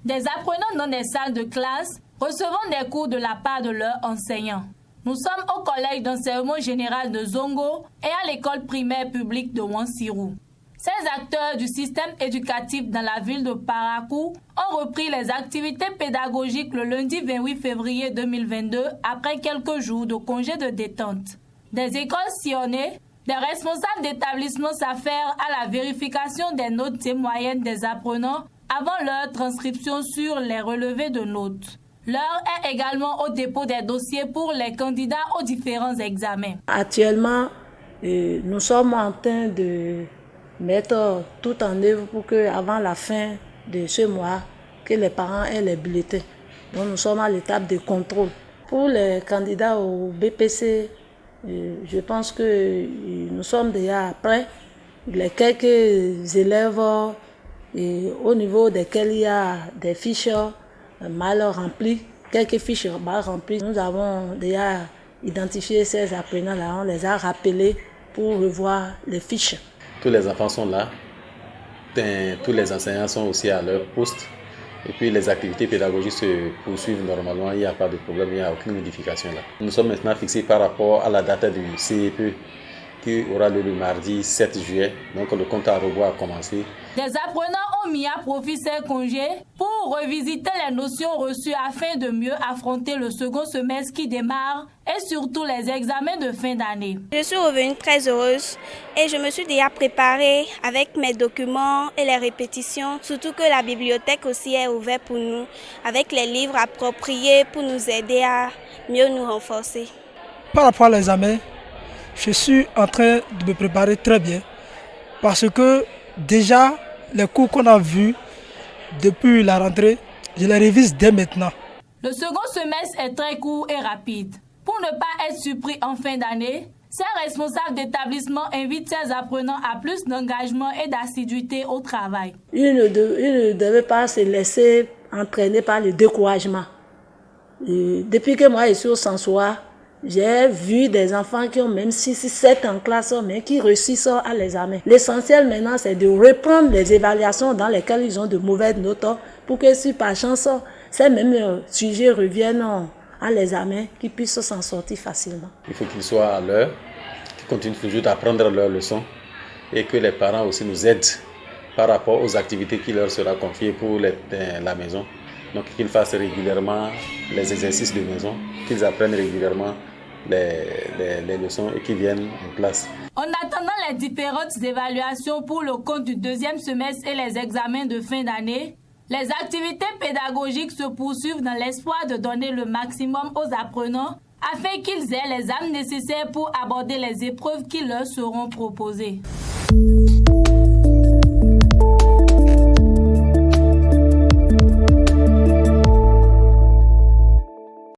Des apprenants dans des salles de classe recevant des cours de la part de leurs enseignants. Nous sommes au collège d'enseignement général de Zongo et à l'école primaire publique de Wansirou. Ces acteurs du système éducatif dans la ville de Parakou ont repris les activités pédagogiques le lundi 28 février 2022 après quelques jours de congé de détente. Des écoles sillonnées, des responsables d'établissements s'affairent à la vérification des notes et moyennes des apprenants avant leur transcription sur les relevés de notes. L'heure est également au dépôt des dossiers pour les candidats aux différents examens. Actuellement, nous sommes en train de mettre tout en œuvre pour qu'avant la fin de ce mois, que les parents aient les bulletins. Donc nous sommes à l'étape de contrôle. Pour les candidats au BPC, je pense que nous sommes déjà prêts. Les quelques élèves au niveau desquels il y a des fiches mal remplies, quelques fiches mal remplies, nous avons déjà identifié ces apprenants-là, on les a rappelés pour revoir les fiches. Tous les enfants sont là, tous les enseignants sont aussi à leur poste et puis les activités pédagogiques se poursuivent normalement, il n'y a pas de problème, il n'y a aucune modification là. Nous sommes maintenant fixés par rapport à la date du CEP qui aura lieu le mardi 7 juillet, donc le compte à rebours a commencé. Des apprenants ont mis à profit ces congés pour revisiter les notions reçues afin de mieux affronter le second semestre qui démarre et surtout les examens de fin d'année. Je suis revenue très heureuse et je me suis déjà préparée avec mes documents et les répétitions, surtout que la bibliothèque aussi est ouverte pour nous avec les livres appropriés pour nous aider à mieux nous renforcer. Par rapport à l'examen, je suis en train de me préparer très bien parce que déjà les cours qu'on a vus depuis la rentrée, je les révise dès maintenant. Le second semestre est très court et rapide. Pour ne pas être surpris en fin d'année, ces responsables d'établissement invitent ces apprenants à plus d'engagement et d'assiduité au travail. Ils ne devaient pas se laisser entraîner par le découragement. Depuis que moi je suis au Sansoa, j'ai vu des enfants qui ont même 6, 7 en classe, mais qui réussissent à l'examen. L'essentiel maintenant, c'est de reprendre les évaluations dans lesquelles ils ont de mauvaises notes pour que si par chance, ces mêmes sujets reviennent à l'examen, qu'ils puissent s'en sortir facilement. Il faut qu'ils soient à l'heure, qu'ils continuent toujours d'apprendre leurs leçons et que les parents aussi nous aident par rapport aux activités qui leur seront confiées pour la maison. Donc qu'ils fassent régulièrement les exercices de maison, qu'ils apprennent régulièrement les leçons et qui viennent en classe. En attendant les différentes évaluations pour le compte du deuxième semestre et les examens de fin d'année, les activités pédagogiques se poursuivent dans l'espoir de donner le maximum aux apprenants afin qu'ils aient les armes nécessaires pour aborder les épreuves qui leur seront proposées.